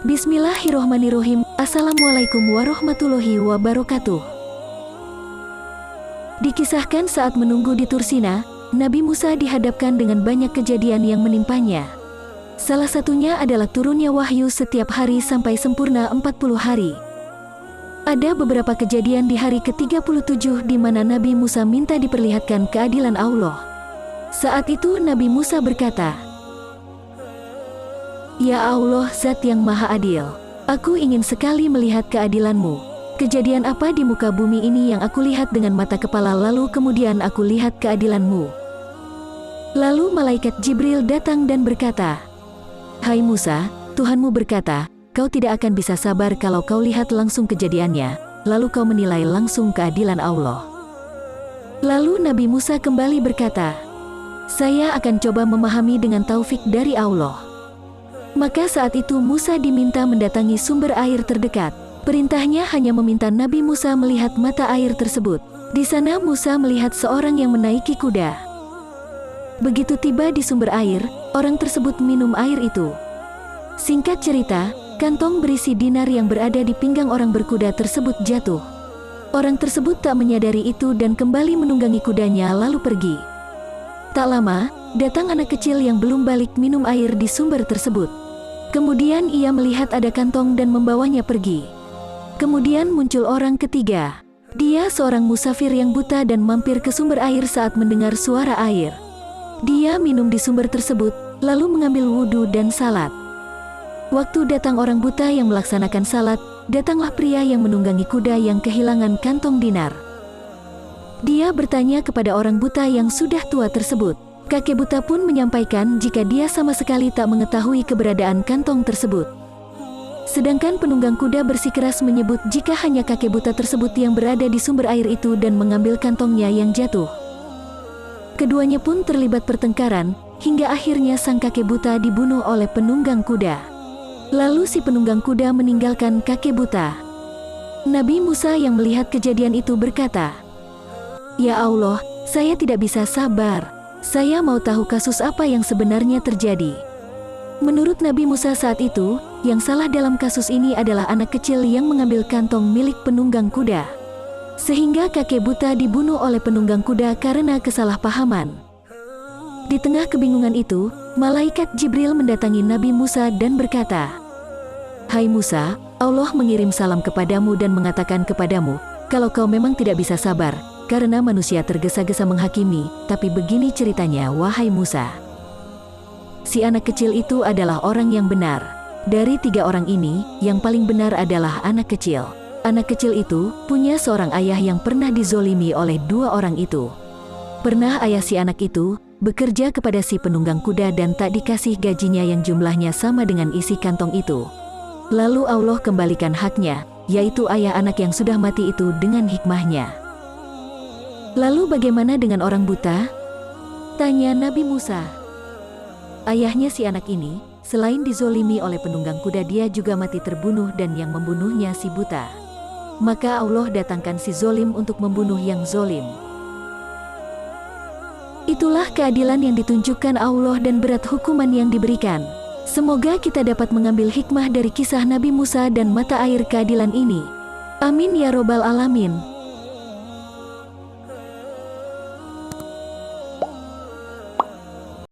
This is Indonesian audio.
Bismillahirrohmanirrohim. Assalamualaikum warahmatullahi wabarakatuh. Dikisahkan saat menunggu di Tursina, Nabi Musa dihadapkan dengan banyak kejadian yang menimpanya. Salah satunya adalah turunnya wahyu setiap hari sampai sempurna 40 hari. Ada beberapa kejadian di hari ke-37 di mana Nabi Musa minta diperlihatkan keadilan Allah. Saat itu Nabi Musa berkata, "Ya Allah, Zat yang Maha Adil, aku ingin sekali melihat keadilan-Mu. Kejadian apa di muka bumi ini yang aku lihat dengan mata kepala lalu kemudian aku lihat keadilan-Mu?" Lalu malaikat Jibril datang dan berkata, "Hai Musa, Tuhanmu berkata, kau tidak akan bisa sabar kalau kau lihat langsung kejadiannya, lalu kau menilai langsung keadilan Allah." Lalu Nabi Musa kembali berkata, "Saya akan coba memahami dengan taufik dari Allah." Maka saat itu Musa diminta mendatangi sumber air terdekat. Perintahnya hanya meminta Nabi Musa melihat mata air tersebut. Di sana Musa melihat seorang yang menaiki kuda. Begitu tiba di sumber air, orang tersebut minum air itu. Singkat cerita, kantong berisi dinar yang berada di pinggang orang berkuda tersebut jatuh. Orang tersebut tak menyadari itu dan kembali menunggangi kudanya lalu pergi. Tak lama, datang anak kecil yang belum balik minum air di sumber tersebut. Kemudian ia melihat ada kantong dan membawanya pergi. Kemudian muncul orang ketiga. Dia seorang musafir yang buta dan mampir ke sumber air saat mendengar suara air. Dia minum di sumber tersebut, lalu mengambil wudhu dan salat. Waktu datang orang buta yang melaksanakan salat, datanglah pria yang menunggangi kuda yang kehilangan kantong dinar. Dia bertanya kepada orang buta yang sudah tua tersebut. Kakek buta pun menyampaikan jika dia sama sekali tak mengetahui keberadaan kantong tersebut. Sedangkan penunggang kuda bersikeras menyebut jika hanya kakek buta tersebut yang berada di sumber air itu dan mengambil kantongnya yang jatuh. Keduanya pun terlibat pertengkaran, hingga akhirnya sang kakek buta dibunuh oleh penunggang kuda. Lalu si penunggang kuda meninggalkan kakek buta. Nabi Musa yang melihat kejadian itu berkata, "Ya Allah, saya tidak bisa sabar. Saya mau tahu kasus apa yang sebenarnya terjadi." Menurut Nabi Musa saat itu, yang salah dalam kasus ini adalah anak kecil yang mengambil kantong milik penunggang kuda. Sehingga kakek buta dibunuh oleh penunggang kuda karena kesalahpahaman. Di tengah kebingungan itu, malaikat Jibril mendatangi Nabi Musa dan berkata, "Hai Musa, Allah mengirim salam kepadamu dan mengatakan kepadamu, kalau kau memang tidak bisa sabar, karena manusia tergesa-gesa menghakimi, tapi begini ceritanya wahai Musa. Si anak kecil itu adalah orang yang benar. Dari 3 orang ini, yang paling benar adalah anak kecil. Anak kecil itu punya seorang ayah yang pernah dizolimi oleh 2 orang itu. Pernah ayah si anak itu bekerja kepada si penunggang kuda dan tak dikasih gajinya yang jumlahnya sama dengan isi kantong itu. Lalu Allah kembalikan haknya, yaitu ayah anak yang sudah mati itu dengan hikmahnya. Lalu bagaimana dengan orang buta?" tanya Nabi Musa. Ayahnya si anak ini, selain dizolimi oleh penunggang kuda, dia juga mati terbunuh dan yang membunuhnya si buta. Maka Allah datangkan si zolim untuk membunuh yang zolim. Itulah keadilan yang ditunjukkan Allah dan berat hukuman yang diberikan. Semoga kita dapat mengambil hikmah dari kisah Nabi Musa dan mata air keadilan ini. Amin ya robbal alamin.